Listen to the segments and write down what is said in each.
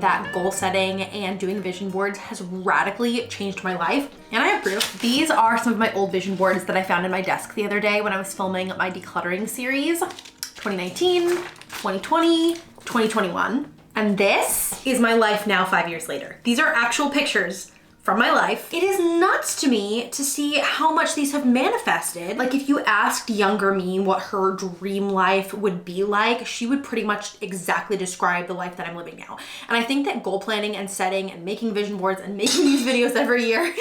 that goal setting and doing vision boards has radically changed my life, and I have proof. These are some of my old vision boards that I found in my desk the other day when I was filming my decluttering series, 2019, 2020, 2021. And this is my life now 5 years later. These are actual pictures from my life. It is nuts to me to see how much these have manifested. Like, if you asked younger me what her dream life would be like, she would pretty much exactly describe the life that I'm living now. And I think that goal planning and setting and making vision boards and making these videos every year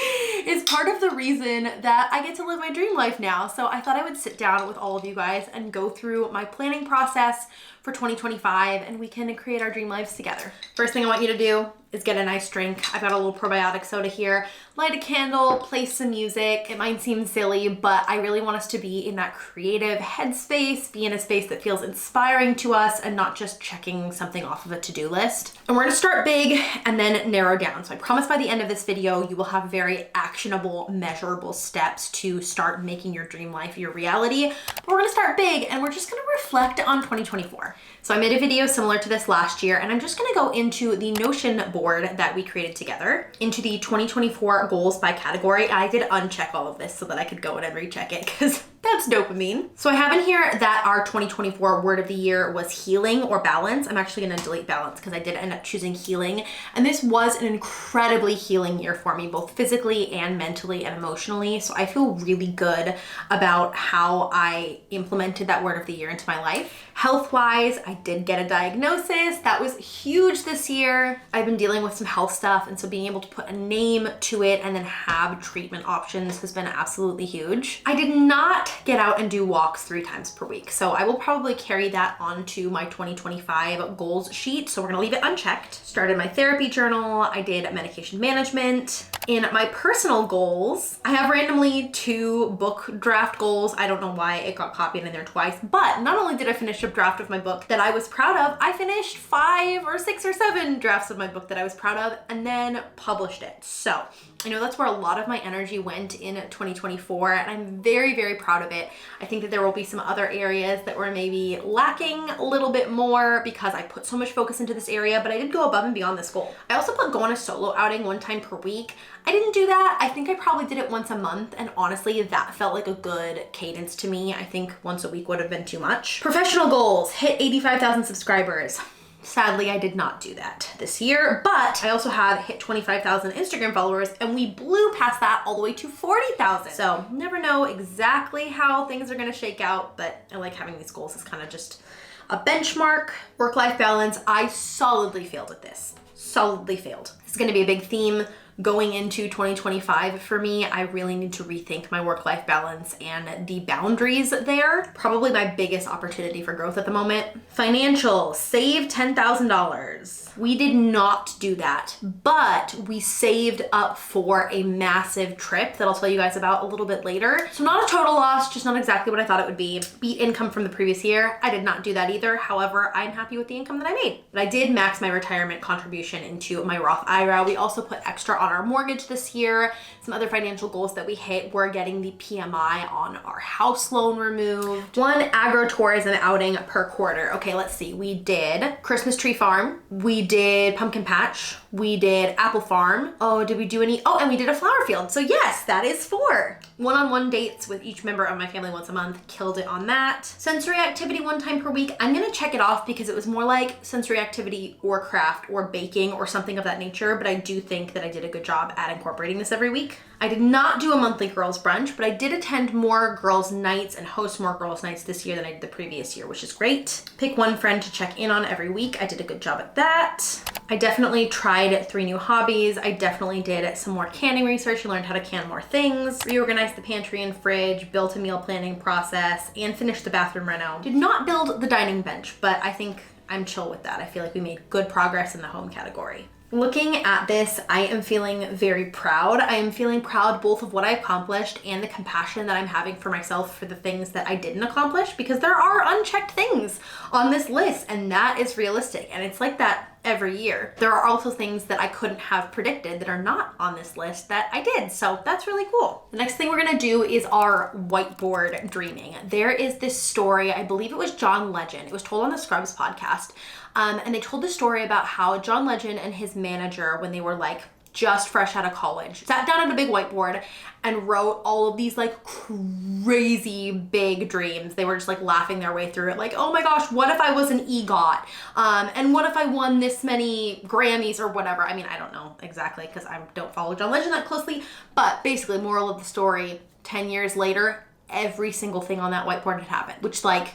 is part of the reason that I get to live my dream life now. So I thought I would sit down with all of you guys and go through my planning process for 2025, and we can create our dream lives together. First thing I want you to do is get a nice drink. I've got a little probiotic soda here. Light a candle, play some music. It might seem silly, but I really want us to be in that creative headspace, be in a space that feels inspiring to us and not just checking something off of a to-do list. And we're gonna start big and then narrow down. So I promise by the end of this video, you will have very actionable, measurable steps to start making your dream life your reality. But we're gonna start big and we're just gonna reflect on 2024. So I made a video similar to this last year, and I'm just gonna go into the Notion board that we created together, into the 2024 goals by category. I did uncheck all of this so that I could go in and recheck it, because that's dopamine. So I have in here that our 2024 word of the year was healing or balance. I'm actually gonna delete balance because I did end up choosing healing. And this was an incredibly healing year for me, both physically and mentally and emotionally. So I feel really good about how I implemented that word of the year into my life. Health-wise, I did get a diagnosis. That was huge this year. I've been dealing with some health stuff, and so being able to put a name to it and then have treatment options has been absolutely huge. I did not get out and do walks 3 times per week, so I will probably carry that onto my 2025 goals sheet, so we're gonna leave it unchecked. Started my therapy journal. I did medication management. In my personal goals, I have randomly 2 book draft goals. I don't know why it got copied in there twice, but not only did I finish a draft of my book that I was proud of, I finished 5 or 6 or 7 drafts of my book that I was proud of and then published it. So I know that's where a lot of my energy went in 2024, and I'm very, very proud of it. I think that there will be some other areas that were maybe lacking a little bit more because I put so much focus into this area, but I did go above and beyond this goal. I also put go on a solo outing 1 time per week. I didn't do that. I think I probably did it once a month, and honestly, that felt like a good cadence to me. I think once a week would have been too much. Professional goals, hit 85,000 subscribers. Sadly, I did not do that this year, but I also had hit 25,000 Instagram followers, and we blew past that all the way to 40,000. So never know exactly how things are gonna shake out, but I like having these goals as kind of just a benchmark. Work-life balance, I solidly failed at this. Solidly failed. This is gonna be a big theme going into 2025 for me. I really need to rethink my work-life balance and the boundaries there. Probably my biggest opportunity for growth at the moment. Financial, save $10,000. We did not do that, but we saved up for a massive trip that I'll tell you guys about a little bit later. So not a total loss, just not exactly what I thought it would be. Beat income from the previous year. I did not do that either. However, I'm happy with the income that I made. But I did max my retirement contribution into my Roth IRA. We also put extra on our mortgage this year. Some other financial goals that we hit were getting the PMI on our house loan removed. 1 agro-tourism outing per quarter. Okay, let's see. We did Christmas tree farm. We did pumpkin patch. We did apple farm. Oh, did we do any? Oh, and we did a flower field. So yes, that is 4. One-on-one dates with each member of my family once a month. Killed it on that. Sensory activity 1 time per week. I'm gonna check it off because it was more like sensory activity or craft or baking or something of that nature, but I do think that I did a good job at incorporating this every week. I did not do a monthly girls brunch, but I did attend more girls nights and host more girls nights this year than I did the previous year, which is great. Pick 1 friend to check in on every week. I did a good job at that. I definitely tried 3 new hobbies. I definitely did some more canning research and learned how to can more things. Reorganized the pantry and fridge, built a meal planning process, and finished the bathroom reno. Did not build the dining bench, but I think I'm chill with that. I feel like we made good progress in the home category. Looking at this, I am feeling very proud. I am feeling proud both of what I accomplished and the compassion that I'm having for myself for the things that I didn't accomplish, because there are unchecked things on this list, and that is realistic. And it's like that every year. There are also things that I couldn't have predicted that are not on this list that I did. So that's really cool. The next thing we're gonna do is our whiteboard dreaming. There is this story, I believe it was John Legend. It was told on the Scrubs podcast. And they told the story about how John Legend and his manager, when they were like just fresh out of college, sat down at a big whiteboard and wrote all of these like crazy big dreams. They were just like laughing their way through it. Like, oh my gosh, what if I was an EGOT? And what if I won this many Grammys or whatever? I mean, I don't know exactly because I don't follow John Legend that closely, but basically moral of the story, 10 years later, every single thing on that whiteboard had happened, which like,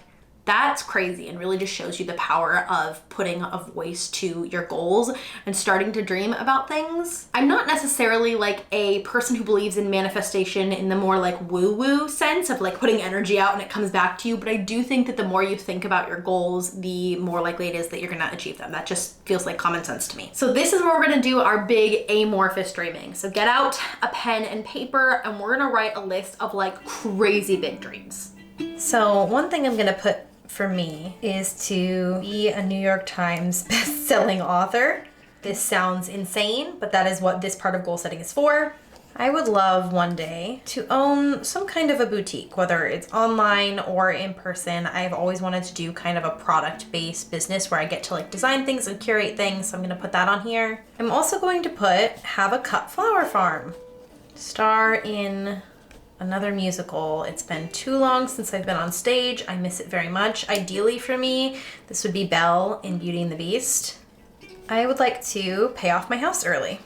that's crazy and really just shows you the power of putting a voice to your goals and starting to dream about things. I'm not necessarily like a person who believes in manifestation in the more like woo-woo sense of like putting energy out and it comes back to you, but I do think that the more you think about your goals, the more likely it is that you're gonna achieve them. That just feels like common sense to me. So this is where we're gonna do our big amorphous dreaming. So get out a pen and paper and we're gonna write a list of like crazy big dreams. So one thing I'm gonna put for me is to be a New York Times best-selling author. This sounds insane, but that is what this part of goal setting is for. I would love one day to own some kind of a boutique, whether it's online or in person. I've always wanted to do kind of a product-based business where I get to like design things and curate things, so I'm gonna put that on here. I'm also going to have a cut flower farm. Star in another musical. It's been too long since I've been on stage. I miss it very much. Ideally for me, this would be Belle in Beauty and the Beast. I would like to pay off my house early.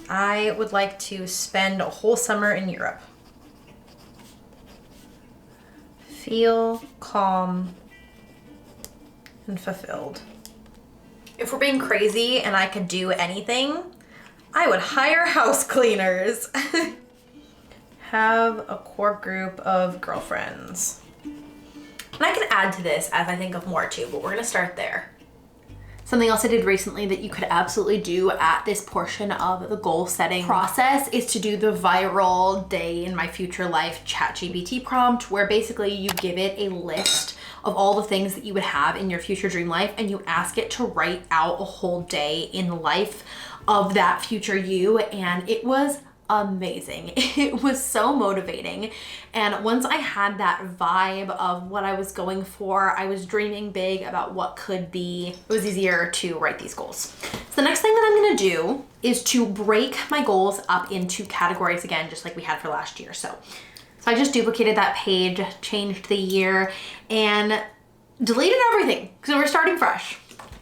I would like to spend a whole summer in Europe. Feel calm and fulfilled. If we're being crazy and I could do anything, I would hire house cleaners. Have a core group of girlfriends. And I can add to this as I think of more too, but we're gonna start there. Something else I did recently that you could absolutely do at this portion of the goal setting process is to do the viral day in my future life ChatGPT prompt, where basically you give it a list of all the things that you would have in your future dream life and you ask it to write out a whole day in the life of that future you, and it was amazing. It was so motivating. And once I had that vibe of what I was going for, I was dreaming big about what could be, it was easier to write these goals. So the next thing that I'm gonna do is to break my goals up into categories again, just like we had for last year. So I just duplicated that page, changed the year, and deleted everything because we're starting fresh.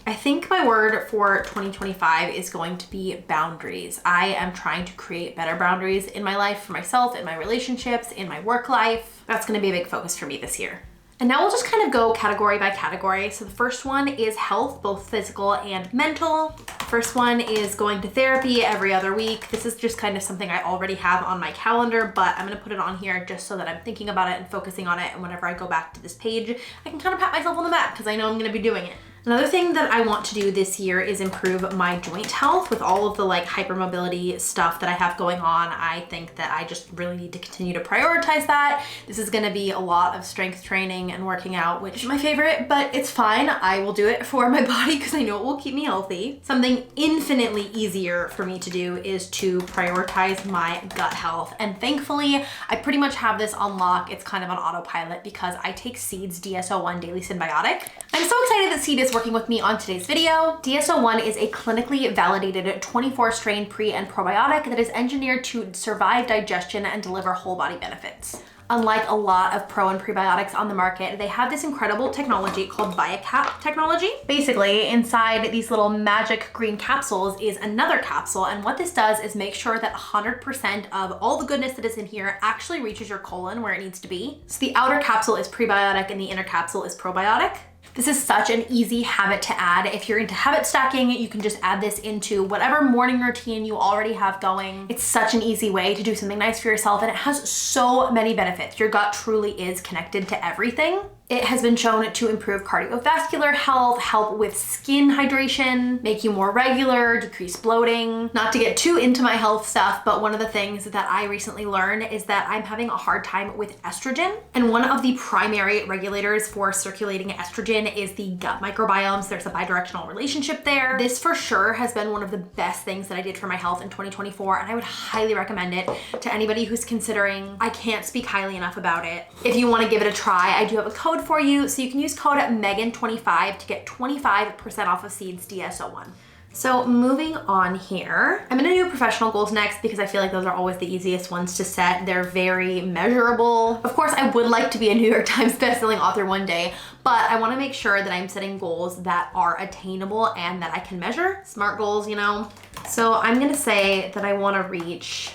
I think my word for 2025 is going to be boundaries. I am trying to create better boundaries in my life for myself, in my relationships, in my work life. That's gonna be a big focus for me this year. And now we'll just kind of go category by category. So the first one is health, both physical and mental. First one is going to therapy every other week. This is just kind of something I already have on my calendar, but I'm gonna put it on here just so that I'm thinking about it and focusing on it. And whenever I go back to this page, I can kind of pat myself on the back because I know I'm gonna be doing it. Another thing that I want to do this year is improve my joint health with all of the like hypermobility stuff that I have going on. I think that I just really need to continue to prioritize that. This is gonna be a lot of strength training and working out, which is my favorite, but it's fine. I will do it for my body because I know it will keep me healthy. Something infinitely easier for me to do is to prioritize my gut health. And thankfully, I pretty much have this on lock. It's kind of on autopilot because I take Seed's DSO1 Daily Symbiotic. I'm so excited that Seed is working with me on today's video. DSO1 is a clinically validated 24 strain pre and probiotic that is engineered to survive digestion and deliver whole body benefits. Unlike a lot of pro and prebiotics on the market, they have this incredible technology called ViaCap technology. Basically, inside these little magic green capsules is another capsule, and what this does is make sure that 100% of all the goodness that is in here actually reaches your colon where it needs to be. So the outer capsule is prebiotic and the inner capsule is probiotic. This is such an easy habit to add. If you're into habit stacking, you can just add this into whatever morning routine you already have going. It's such an easy way to do something nice for yourself, and it has so many benefits. Your gut truly is connected to everything. It has been shown to improve cardiovascular health, help with skin hydration, make you more regular, decrease bloating. Not to get too into my health stuff, but one of the things that I recently learned is that I'm having a hard time with estrogen. And one of the primary regulators for circulating estrogen is the gut microbiome. So there's a bidirectional relationship there. This for sure has been one of the best things that I did for my health in 2024, and I would highly recommend it to anybody who's considering. I can't speak highly enough about it. If you want to give it a try, I do have a code for you. So you can use code Megan25 to get 25% off of Seeds DS01. So moving on here, I'm gonna do professional goals next because I feel like those are always the easiest ones to set. They're very measurable. Of course, I would like to be a New York Times bestselling author one day, but I wanna make sure that I'm setting goals that are attainable and that I can measure. SMART goals, you know? So I'm gonna say that I wanna reach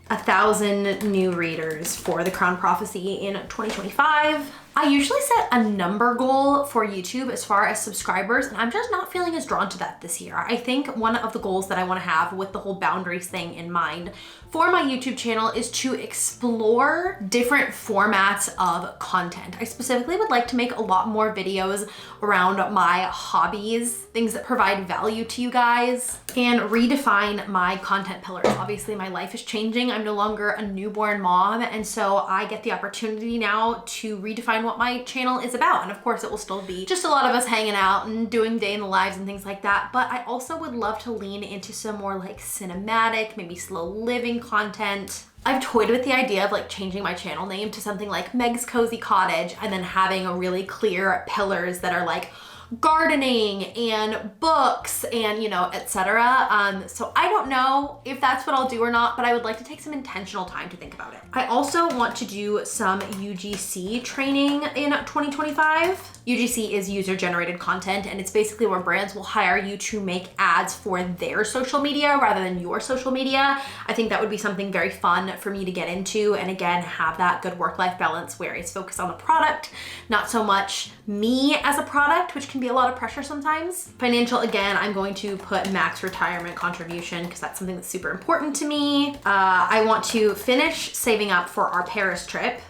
1,000 new readers for The Crown Prophecy in 2025. I usually set a number goal for YouTube as far as subscribers, and I'm just not feeling as drawn to that this year. I think one of the goals that I want to have with the whole boundaries thing in mind for my YouTube channel is to explore different formats of content. I specifically would like to make a lot more videos around my hobbies, things that provide value to you guys, and redefine my content pillars. Obviously, my life is changing. I'm no longer a newborn mom, and so I get the opportunity now to redefine what my channel is about. And of course, it will still be just a lot of us hanging out and doing day in the lives and things like that. But I also would love to lean into some more like cinematic, maybe slow living content. I've toyed with the idea of like changing my channel name to something like Meg's Cozy Cottage, and then having a really clear pillars that are like gardening and books and, you know, etc. So I don't know if that's what I'll do or not, but I would like to take some intentional time to think about it. I also want to do some UGC training in 2025. UGC is user generated content, and it's basically where brands will hire you to make ads for their social media rather than your social media. I think that would be something very fun for me to get into, and again, have that good work-life balance where it's focused on the product, not so much me as a product, which can be a lot of pressure sometimes. Financial, again, I'm going to put max retirement contribution because that's something that's super important to me. I want to finish saving up for our Paris trip.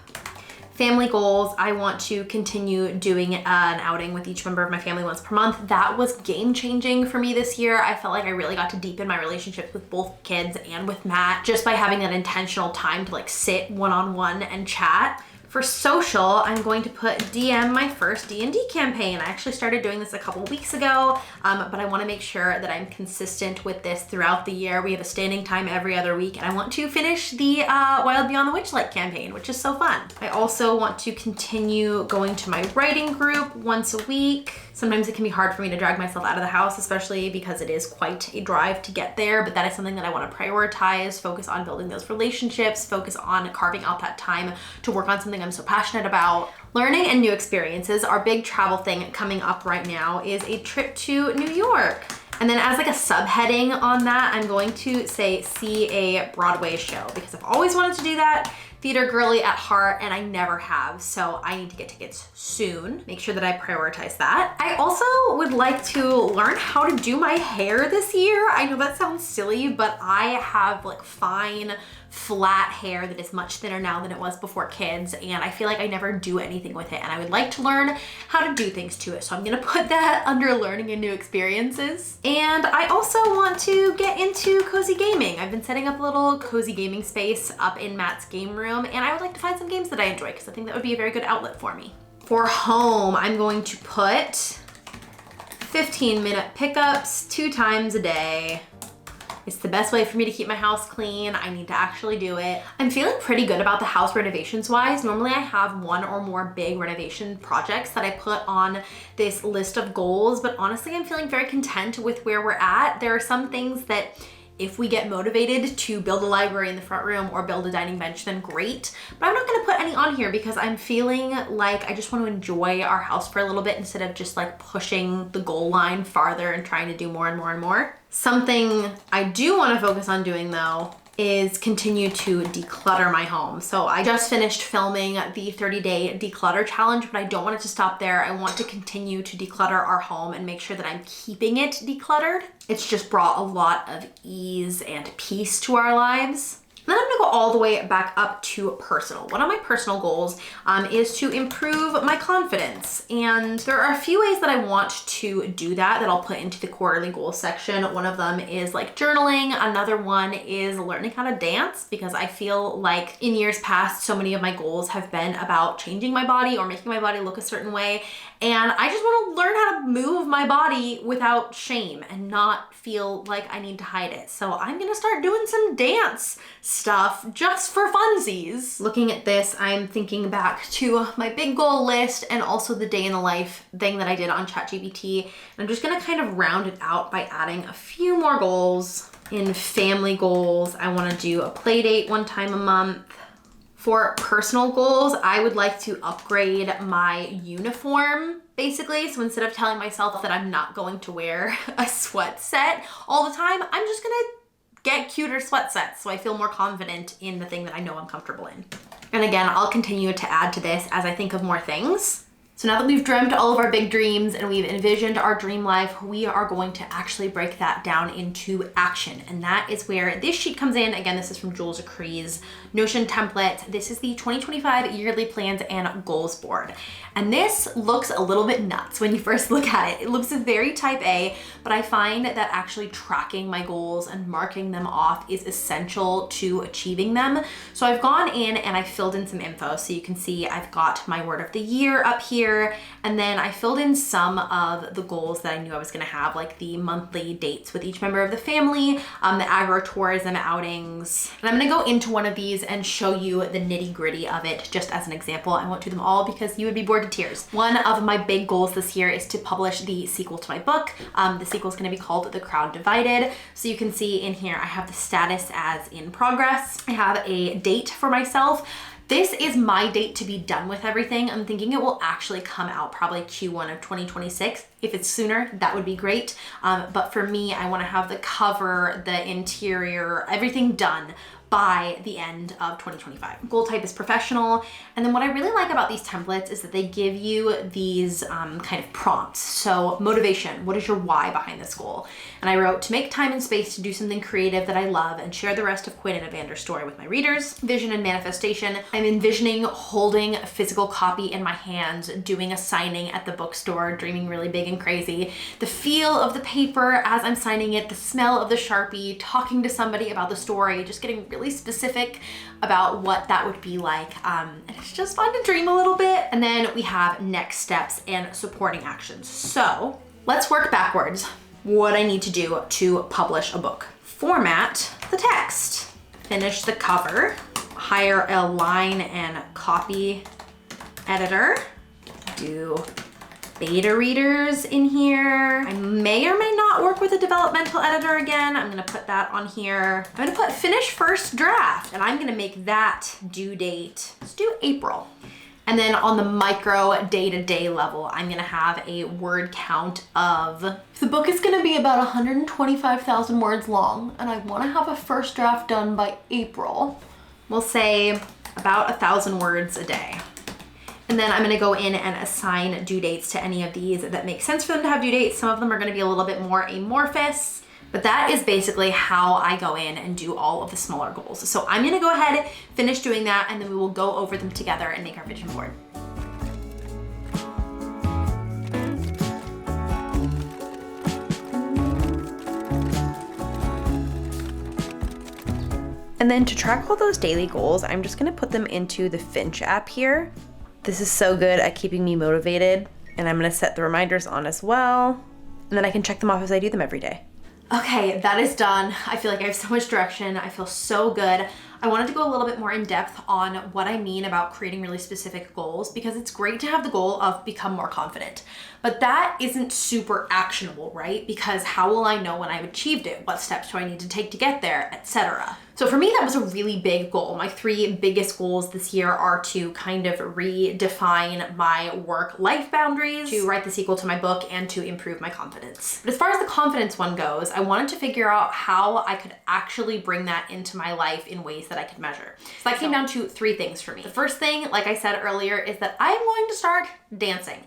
Family goals, I want to continue doing an outing with each member of my family once per month. That was game changing for me this year. I felt like I really got to deepen my relationships with both kids and with Matt just by having that intentional time to like sit one-on-one and chat. For social, I'm going to put DM my first D&D campaign. I actually started doing this a couple weeks ago, but I want to make sure that I'm consistent with this throughout the year. We have a standing time every other week, and I want to finish the Wild Beyond the Witchlight campaign, which is so fun. I also want to continue going to my writing group once a week. Sometimes it can be hard for me to drag myself out of the house, especially because it is quite a drive to get there, but that is something that I want to prioritize, focus on building those relationships, focus on carving out that time to work on something I'm so passionate about. Learning and new experiences. Our big travel thing coming up right now is a trip to New York. And then as like a subheading on that, I'm going to say see a Broadway show because I've always wanted to do that. Theater girly at heart, and I never have, so I need to get tickets soon. Make sure that I prioritize that. I also would like to learn how to do my hair this year. I know that sounds silly, but I have like fine, flat hair that is much thinner now than it was before kids, and I feel like I never do anything with it, and I would like to learn how to do things to it. So I'm gonna put that under learning and new experiences. And I also want to get into cozy gaming. I've been setting up a little cozy gaming space up in Matt's game room, and I would like to find some games that I enjoy because I think that would be a very good outlet for me. For home, I'm going to put 15-minute pickups 2 times a day. It's the best way for me to keep my house clean. I need to actually do it. I'm feeling pretty good about the house renovations wise. Normally I have 1 or more big renovation projects that I put on this list of goals, but honestly, I'm feeling very content with where we're at. There are some things that if we get motivated to build a library in the front room or build a dining bench, then great. But I'm not gonna put any on here because I'm feeling like I just want to enjoy our house for a little bit instead of just like pushing the goal line farther and trying to do more and more and more. Something I do want to focus on doing though is continue to declutter my home. So I just finished filming the 30-day declutter challenge, but I don't want it to stop there. I want to continue to declutter our home and make sure that I'm keeping it decluttered. It's just brought a lot of ease and peace to our lives. Then I'm gonna go all the way back up to personal. One of my personal goals is to improve my confidence. And there are a few ways that I want to do that I'll put into the quarterly goals section. One of them is like journaling. Another one is learning how to dance, because I feel like in years past, so many of my goals have been about changing my body or making my body look a certain way. And I just want to learn how to move my body without shame and not feel like I need to hide it. So I'm gonna start doing some dance stuff just for funsies. Looking at this, I'm thinking back to my big goal list and also the day in the life thing that I did on ChatGPT. And I'm just gonna kind of round it out by adding a few more goals. In family goals, I wanna do a play date one time a month. For personal goals, I would like to upgrade my uniform, basically. So instead of telling myself that I'm not going to wear a sweat set all the time, I'm just gonna get cuter sweat sets so I feel more confident in the thing that I know I'm comfortable in. And again, I'll continue to add to this as I think of more things. So now that we've dreamt all of our big dreams and we've envisioned our dream life, we are going to actually break that down into action. And that is where this sheet comes in. Again, this is from Jules Acree's Notion template. This is the 2025 yearly plans and goals board. And this looks a little bit nuts when you first look at it. It looks very type A, but I find that actually tracking my goals and marking them off is essential to achieving them. So I've gone in and I filled in some info. So you can see I've got my word of the year up here, and then I filled in some of the goals that I knew I was gonna have, like the monthly dates with each member of the family, the agritourism outings. And I'm gonna go into one of these and show you the nitty gritty of it just as an example. I won't do them all because you would be bored to tears. One of my big goals this year is to publish the sequel to my book. The sequel is going to be called The Crowd Divided. So you can see in here, I have the status as in progress. I have a date for myself. This is my date to be done with everything. I'm thinking it will actually come out probably Q1 of 2026. If it's sooner, that would be great. But for me, I want to have the cover, the interior, everything done by the end of 2025. Goal type is professional. And then what I really like about these templates is that they give you these kind of prompts. So motivation, what is your why behind this goal? And I wrote, to make time and space to do something creative that I love and share the rest of Quinn and Evander's story with my readers. Vision and manifestation, I'm envisioning holding a physical copy in my hands, doing a signing at the bookstore, dreaming really big and crazy. The feel of the paper as I'm signing it, the smell of the Sharpie, talking to somebody about the story, just getting really specific about what that would be like. And it's just fun to dream a little bit. And then we have next steps and supporting actions. So let's work backwards. What I need to do to publish a book. Format the text, finish the cover, hire a line and copy editor, do beta readers in here. I may or may not work with a developmental editor again. I'm gonna put that on here. I'm gonna put finish first draft, and I'm gonna make that due date, let's do April. And then on the micro day-to-day level, I'm gonna have a word count of, the book is gonna be about 125,000 words long, and I wanna have a first draft done by April. We'll say about 1,000 words a day. And then I'm gonna go in and assign due dates to any of these that make sense for them to have due dates. Some of them are gonna be a little bit more amorphous, but that is basically how I go in and do all of the smaller goals. So I'm gonna go ahead, finish doing that, and then we will go over them together and make our vision board. And then to track all those daily goals, I'm just gonna put them into the Finch app here. This is so good at keeping me motivated, and I'm gonna set the reminders on as well, and then I can check them off as I do them every day. Okay, that is done. I feel like I have so much direction. I feel so good. I wanted to go a little bit more in depth on what I mean about creating really specific goals, because it's great to have the goal of become more confident, but that isn't super actionable, right? Because how will I know when I've achieved it? What steps do I need to take to get there, etc. So for me, that was a really big goal. My 3 biggest goals this year are to kind of redefine my work-life boundaries, to write the sequel to my book, and to improve my confidence. But as far as the confidence one goes, I wanted to figure out how I could actually bring that into my life in ways that I could measure. So that came down to 3 things for me. The first thing, like I said earlier, is that I'm going to start dancing.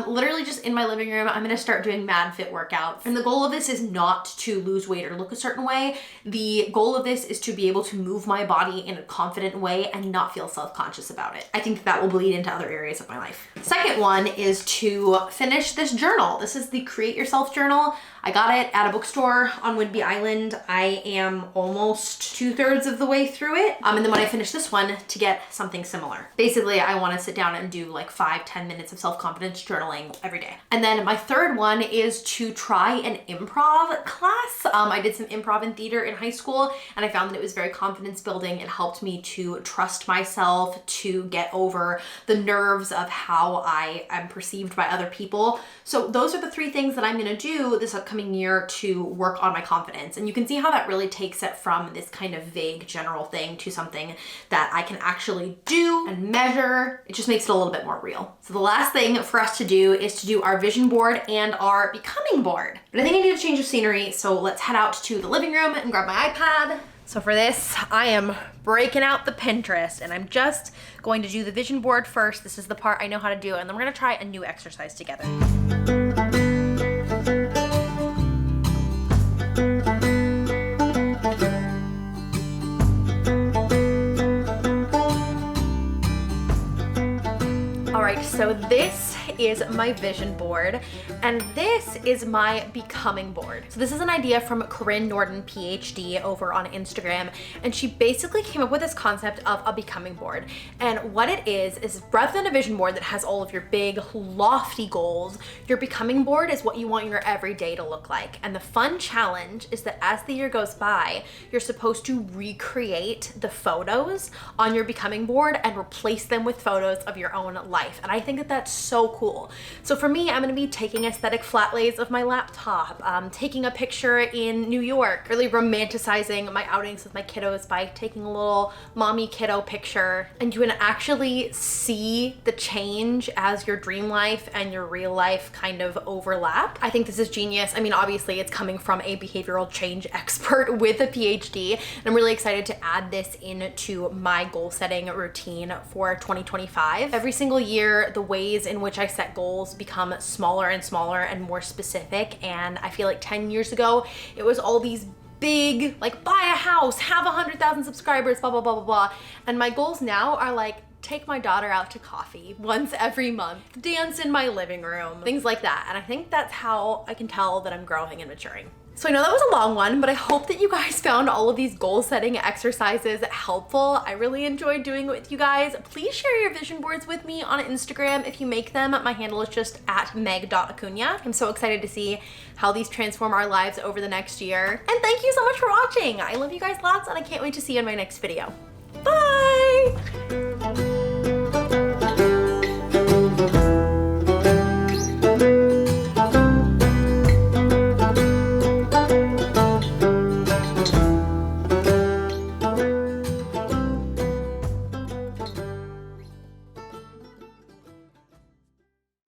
Literally just just in my living room, I'm gonna start doing mad fit workouts. And the goal of this is not to lose weight or look a certain way. The goal of this is to be able to move my body in a confident way and not feel self-conscious about it. I think that will bleed into other areas of my life. Second one is to finish this journal. This is the Create Yourself journal. I got it at a bookstore on Whidbey Island. I am almost 2/3 of the way through it. And then when I finish this one, to get something similar. Basically, I want to sit down and do like 5-10 minutes of self-confidence journaling every day. And then my third one is to try an improv class. I did some improv in theater in high school, and I found that it was very confidence building. It helped me to trust myself, to get over the nerves of how I am perceived by other people. So those are the 3 things that I'm gonna do this upcoming year to work on my confidence. And you can see how that really takes it from this kind of vague general thing to something that I can actually do and measure. It just makes it a little bit more real. So the last thing for us to do is to do our vision board and our becoming board. But I think I need a change of scenery, so let's head out to the living room and grab my iPad. So for this, I am breaking out the Pinterest, and I'm just going to do the vision board first. This is the part I know how to do, and then we're gonna try a new exercise together. All right, so this is my vision board, and this is my becoming board. So this is an idea from Corinne Norton, PhD, over on Instagram, and she basically came up with this concept of a becoming board. And what it is rather than a vision board that has all of your big, lofty goals, your becoming board is what you want your everyday to look like. And the fun challenge is that as the year goes by, you're supposed to recreate the photos on your becoming board and replace them with photos of your own life. And I think that that's so cool. So for me, I'm gonna be taking aesthetic flat lays of my laptop, taking a picture in New York, really romanticizing my outings with my kiddos by taking a little mommy kiddo picture. And you can actually see the change as your dream life and your real life kind of overlap. I think this is genius. I mean, obviously it's coming from a behavioral change expert with a PhD, and I'm really excited to add this into my goal setting routine for 2025. Every single year, the ways in which I set goals become smaller and smaller and more specific. And I feel like 10 years ago, it was all these big, like buy a house, have 100,000 subscribers, blah, blah, blah, blah, blah. And my goals now are like, take my daughter out to coffee once every month, dance in my living room, things like that. And I think that's how I can tell that I'm growing and maturing. So I know that was a long one, but I hope that you guys found all of these goal setting exercises helpful. I really enjoyed doing it with you guys. Please share your vision boards with me on Instagram if you make them. My handle is just @meg.acuna. I'm so excited to see how these transform our lives over the next year. And thank you so much for watching. I love you guys lots, and I can't wait to see you in my next video. Bye!